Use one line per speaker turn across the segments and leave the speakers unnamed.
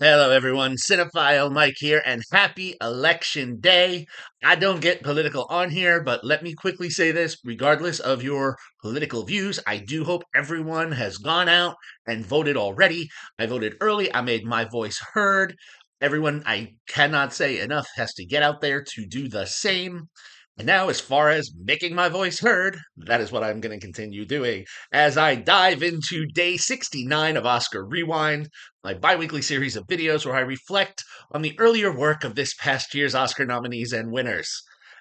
Hello, everyone. Cinephile Mike here, and happy election day. I don't get political on here, but let me quickly say this regardless of your political views, I do hope everyone has gone out and voted already. I voted early, I made my voice heard. Everyone, I cannot say enough, has to get out there to do the same. And now, as far as making my voice heard, that is what I'm going to continue doing as I dive into day 69 of Oscar Rewind, my bi-weekly series of videos where I reflect on the earlier work of this past year's Oscar nominees and winners.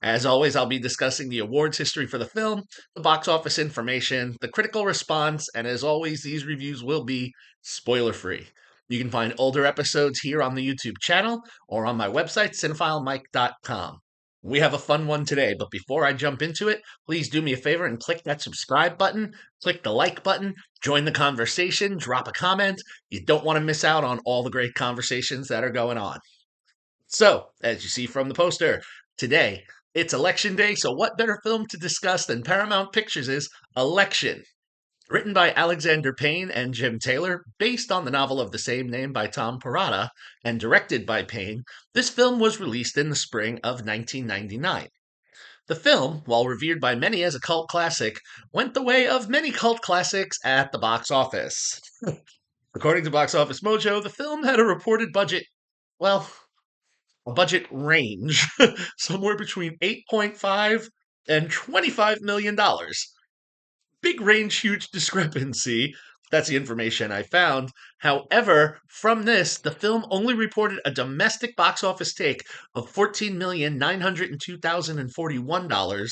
As always, I'll be discussing the awards history for the film, the box office information, the critical response, and as always, these reviews will be spoiler-free. You can find older episodes here on the YouTube channel or on my website, cinephilemike.com. We have a fun one today, but before I jump into it, please do me a favor and click that subscribe button, click the like button, join the conversation, drop a comment. You don't want to miss out on all the great conversations that are going on. So, as you see from the poster, today it's election day, so what better film to discuss than Paramount Pictures' Election? Written by Alexander Payne and Jim Taylor, based on the novel of the same name by Tom Perrotta, and directed by Payne, this film was released in the spring of 1999. The film, while revered by many as a cult classic, went the way of many cult classics at the box office. According to Box Office Mojo, the film had a reported budget, well, a budget range, somewhere between 8.5 and $25 million. Big range, huge discrepancy. That's the information I found. However, from this, the film only reported a domestic box office take of $14,902,041.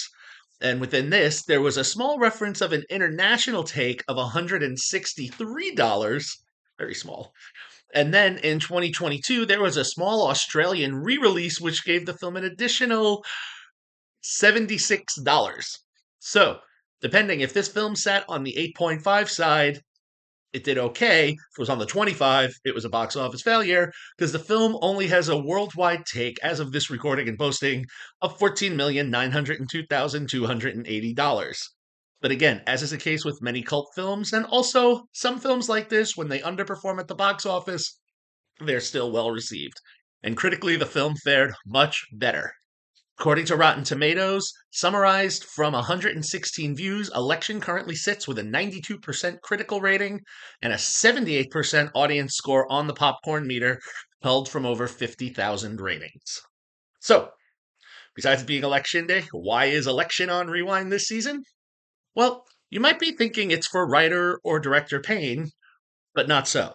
And within this, there was a small reference of an international take of $163. Very small. And then in 2022, there was a small Australian re release, which gave the film an additional $76. So, depending if this film sat on the 8.5 side, it did okay. If it was on the 25, it was a box office failure because the film only has a worldwide take, as of this recording and posting, of $14,902,280. But again, as is the case with many cult films, and also some films like this, when they underperform at the box office, they're still well received. And critically, the film fared much better. According to Rotten Tomatoes, summarized from 116 views, Election currently sits with a 92% critical rating and a 78% audience score on the popcorn meter, held from over 50,000 ratings. So, besides being Election Day, why is Election on Rewind this season? Well, you might be thinking it's for writer or director Payne, but not so.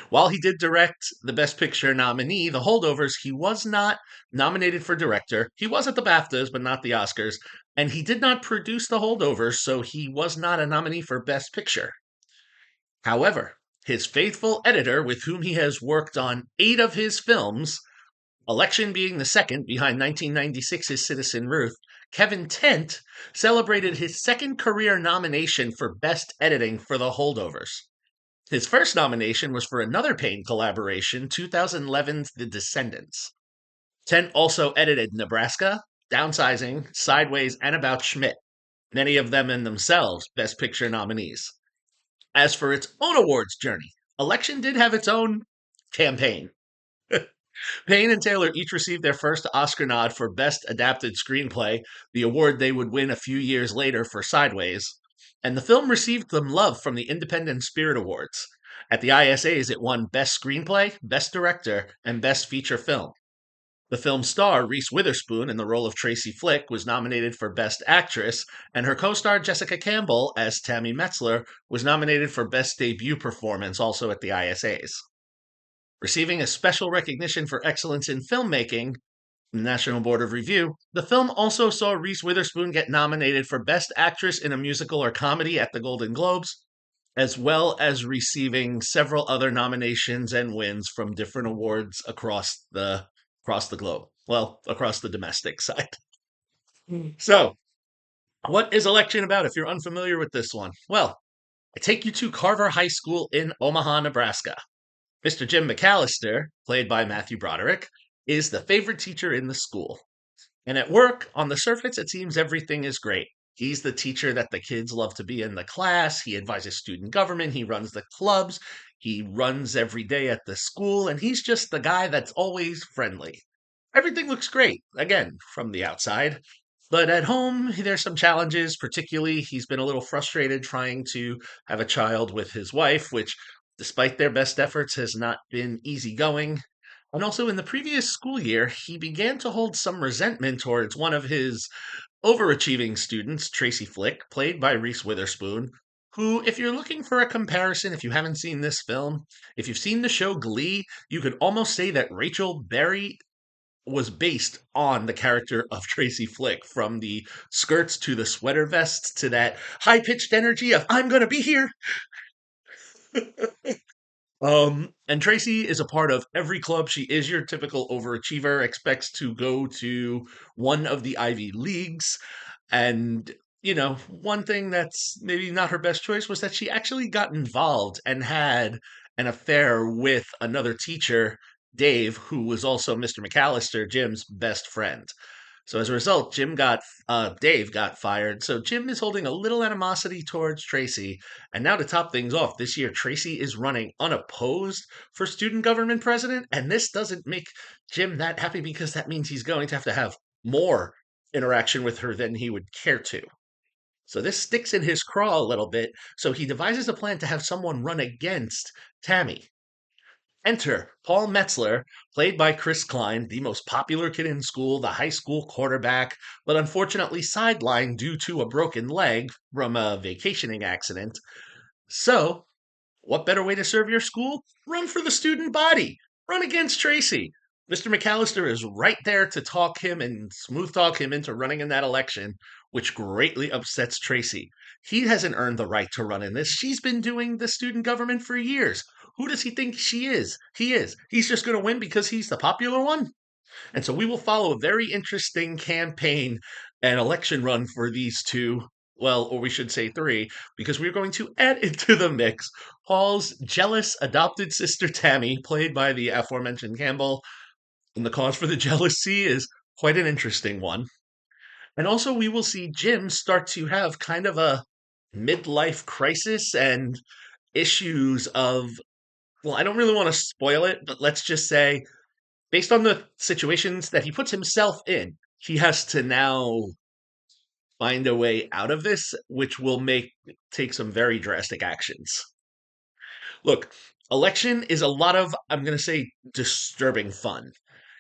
While he did direct the Best Picture nominee, The Holdovers, he was not nominated for director. He was at the BAFTAs, but not the Oscars. And he did not produce The Holdovers, so he was not a nominee for Best Picture. However, his faithful editor, with whom he has worked on 8 of his films, Election being the second behind 1996's Citizen Ruth, Kevin Tent celebrated his second career nomination for Best Editing for The Holdovers. His first nomination was for another Payne collaboration, 2011's The Descendants. Tent also edited Nebraska, Downsizing, Sideways, and About Schmidt, many of them in themselves Best Picture nominees. As for its own awards journey, Election did have its own campaign. Payne and Taylor each received their first Oscar nod for Best Adapted Screenplay, the award they would win a few years later for Sideways, and the film received some love from the Independent Spirit Awards. At the ISAs, it won Best Screenplay, Best Director, and Best Feature Film. The film's star, Reese Witherspoon, in the role of Tracy Flick, was nominated for Best Actress, and her co-star, Jessica Campbell, as Tammy Metzler, was nominated for Best Debut Performance, also at the ISAs. Receiving a special recognition for excellence in filmmaking, the National Board of Review, the film also saw Reese Witherspoon get nominated for Best Actress in a Musical or Comedy at the Golden Globes, as well as receiving several other nominations and wins from different awards across the globe. Well, across the domestic side. So, what is Election about if you're unfamiliar with this one? Well, I take you to Carver High School in Omaha, Nebraska. Mr. Jim McAllister, played by Matthew Broderick, is the favorite teacher in the school. And at work, on the surface, it seems everything is great. He's the teacher that the kids love to be in the class. He advises student government. He runs the clubs. He runs every day at the school. And he's just the guy that's always friendly. Everything looks great, again, from the outside. But at home, there's some challenges. Particularly, he's been a little frustrated trying to have a child with his wife, which, despite their best efforts, has not been easygoing. And also, in the previous school year, he began to hold some resentment towards one of his overachieving students, Tracy Flick, played by Reese Witherspoon, who, if you're looking for a comparison, if you haven't seen this film, if you've seen the show Glee, you could almost say that Rachel Berry was based on the character of Tracy Flick, from the skirts to the sweater vests to that high pitched energy of "I'm gonna be here." And Tracy is a part of every club. She is your typical overachiever, expects to go to one of the Ivy Leagues. And, one thing that's maybe not her best choice was that she actually got involved and had an affair with another teacher, Dave, who was also Mr. McAllister, Jim's best friend. So as a result, Dave got fired. So Jim is holding a little animosity towards Tracy. And now to top things off, this year Tracy is running unopposed for student government president. And this doesn't make Jim that happy because that means he's going to have more interaction with her than he would care to. So this sticks in his craw a little bit. So he devises a plan to have someone run against Tammy. Enter Paul Metzler, played by Chris Klein, the most popular kid in school, the high school quarterback, but unfortunately sidelined due to a broken leg from a vacationing accident. So, what better way to serve your school? Run for the student body. Run against Tracy. Mr. McAllister is right there to talk him and smooth talk him into running in that election, which greatly upsets Tracy. He hasn't earned the right to run in this. She's been doing the student government for years. Who does he think she is? He is. He's just going to win because he's the popular one. And so we will follow a very interesting campaign and election run for these two. Well, or we should say three, because we're going to add into the mix Paul's jealous adopted sister Tammy, played by the aforementioned Campbell. And the cause for the jealousy is quite an interesting one. And also, we will see Jim start to have kind of a midlife crisis and issues of, well, I don't really want to spoil it, but let's just say, based on the situations that he puts himself in, he has to now find a way out of this, which will take some very drastic actions. Look, election is a lot of, I'm going to say, disturbing fun.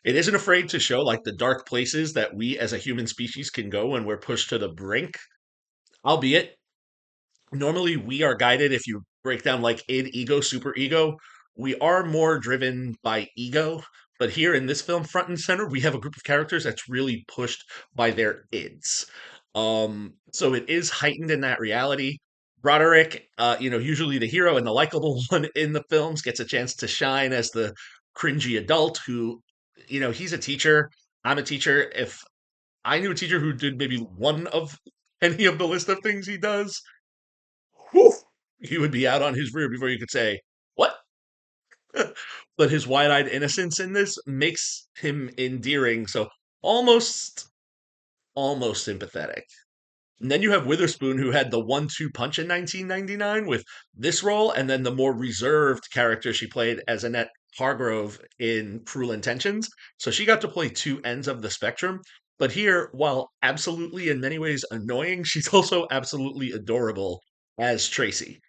It isn't afraid to show like the dark places that we as a human species can go when we're pushed to the brink, albeit normally we are guided, if you break down like id, ego, super ego, we are more driven by ego. But here in this film, front and center, we have a group of characters that's really pushed by their ids. So it is heightened in that reality. Broderick, usually the hero and the likable one in the films, gets a chance to shine as the cringy adult who, he's a teacher. I'm a teacher. If I knew a teacher who did maybe one of any of the list of things he does, whew, he would be out on his rear before you could say, "What?" But his wide eyed innocence in this makes him endearing. So almost, almost sympathetic. And then you have Witherspoon, who had the 1-2 punch in 1999 with this role, and then the more reserved character she played as Annette Hargrove in Cruel Intentions. So she got to play two ends of the spectrum. But here, while absolutely in many ways annoying, she's also absolutely adorable as Tracy.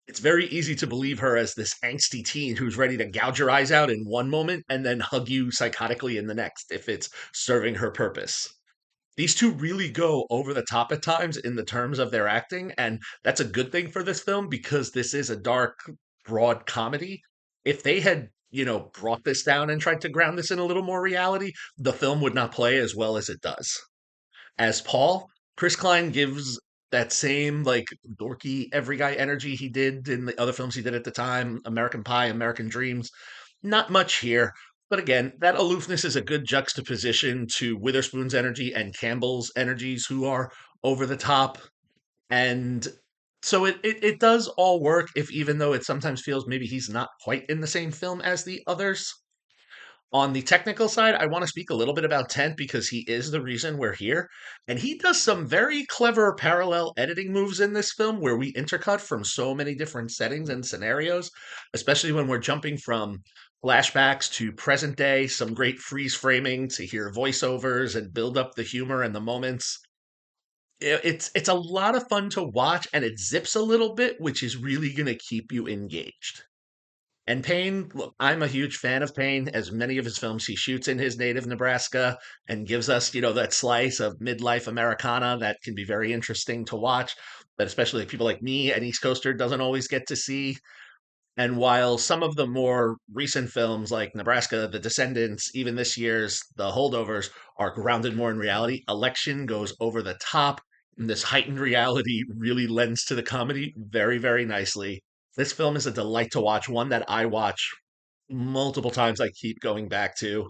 It's very easy to believe her as this angsty teen who's ready to gouge your eyes out in one moment and then hug you psychotically in the next if it's serving her purpose. These two really go over the top at times in the terms of their acting, and that's a good thing for this film because this is a dark, broad comedy. If they had, brought this down and tried to ground this in a little more reality, the film would not play as well as it does. As Paul, Chris Klein gives that same like dorky every guy energy he did in the other films he did at the time, American Pie, American Dreams. Not much here, but again, that aloofness is a good juxtaposition to Witherspoon's energy and Campbell's energies, who are over the top. And so it does all work, if even though it sometimes feels maybe he's not quite in the same film as the others. On the technical side, I want to speak a little bit about Tent because he is the reason we're here. And he does some very clever parallel editing moves in this film where we intercut from so many different settings and scenarios, especially when we're jumping from flashbacks to present day, some great freeze framing to hear voiceovers and build up the humor and the moments. It's a lot of fun to watch and it zips a little bit, which is really going to keep you engaged. And Payne, look, I'm a huge fan of Payne, as many of his films he shoots in his native Nebraska and gives us, that slice of midlife Americana that can be very interesting to watch, that especially people like me, an East Coaster, doesn't always get to see. And while some of the more recent films like Nebraska, The Descendants, even this year's The Holdovers are grounded more in reality, Election goes over the top. And this heightened reality really lends to the comedy very, very nicely. This film is a delight to watch, one that I watch multiple times. I keep going back to.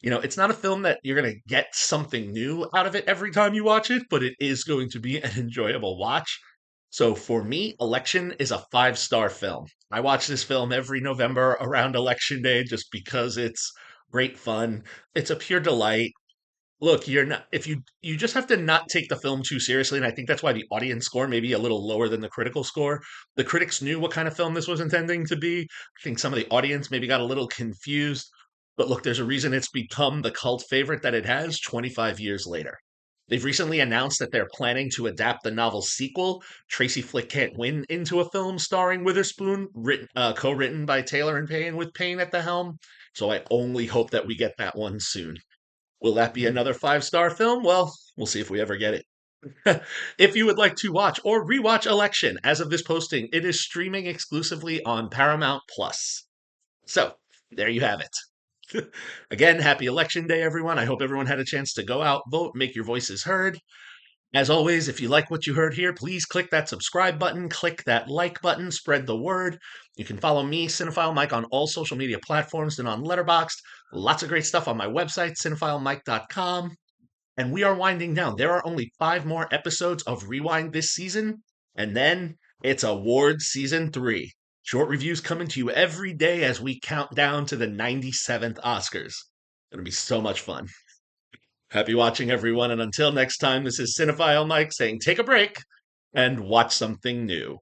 It's not a film that you're going to get something new out of it every time you watch it, but it is going to be an enjoyable watch. So for me, Election is a five-star film. I watch this film every November around Election Day just because it's great fun. It's a pure delight. Look, you're not if you just have to not take the film too seriously, and I think that's why the audience score may be a little lower than the critical score. The critics knew what kind of film this was intending to be. I think some of the audience maybe got a little confused. But look, there's a reason it's become the cult favorite that it has 25 years later. They've recently announced that they're planning to adapt the novel's sequel, Tracy Flick Can't Win, into a film starring Witherspoon, co-written by Taylor and Payne with Payne at the helm. So I only hope that we get that one soon. Will that be another five-star film? Well, we'll see if we ever get it. If you would like to watch or rewatch Election, as of this posting, it is streaming exclusively on Paramount Plus. So, there you have it. Again, happy Election Day, everyone. I hope everyone had a chance to go out, vote, make your voices heard. As always, if you like what you heard here, please click that subscribe button, click that like button, spread the word. You can follow me, Cinephile Mike, on all social media platforms and on Letterboxd. Lots of great stuff on my website, cinephilemike.com. And we are winding down. There are only 5 more episodes of Rewind this season, and then it's awards season 3. Short reviews coming to you every day as we count down to the 97th Oscars. It's going to be so much fun. Happy watching, everyone, and until next time, this is Cinephile Mike saying take a break and watch something new.